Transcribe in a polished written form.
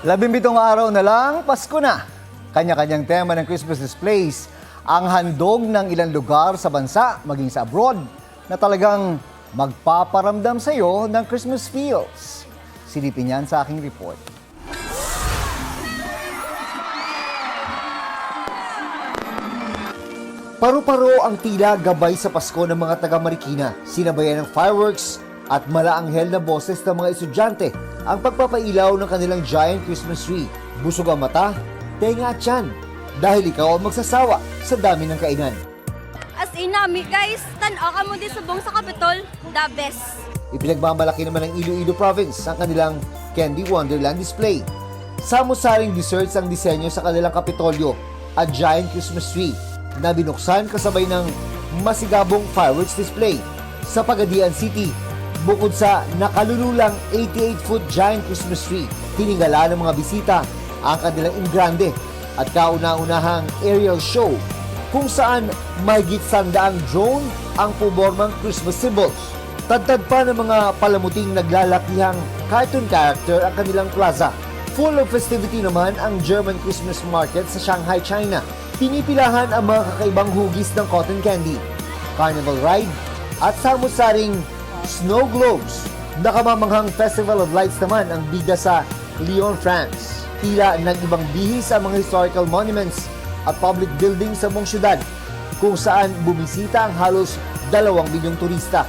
17 araw na lang, Pasko na. Kanya-kanyang tema ng Christmas displays ang handog ng ilang lugar sa bansa, maging sa abroad, na talagang magpaparamdam sa iyo ng Christmas feels. Silipin yan sa aking report. Paru-paro ang tila gabay sa Pasko ng mga taga-Marikina, sinabayan ng fireworks at malaanghel na boses ng mga estudyante ang pagpapailaw ng kanilang giant Christmas tree. Busog ang mata, tenga at tiyan, dahil ikaw ang magsasawa sa dami ng kainan. As in nami, guys, tan-a ka mo di subong sa Capitol, the best. Ipinagmamalaki naman ng Iloilo Province ang kanilang Candy Wonderland display. Samu-saring desserts ang disenyo sa kanilang Kapitolyo at giant Christmas tree na binuksan kasabay ng masigabong fireworks display. Sa Pagadian City, bukod sa nakalululang 88-foot giant Christmas tree, tiningala ng mga bisita ang kanilang ingrande at kauna-unahang aerial show kung saan mahigit 100 drone ang pubormang Christmas symbols. Tadtad pa ng mga palamuting naglalakihang cartoon character ang kanilang plaza. Full of festivity naman ang German Christmas market sa Shanghai, China. Pinipilahan ang mga kakaibang hugis ng cotton candy, carnival ride, at samut-saring snow globes. Nakamamanghang Festival of Lights naman ang bida sa Lyon, France. Tila nag-ibang bihis ang mga historical monuments at public buildings sa buong syudad, kung saan bumisita ang halos 2 milyong turista.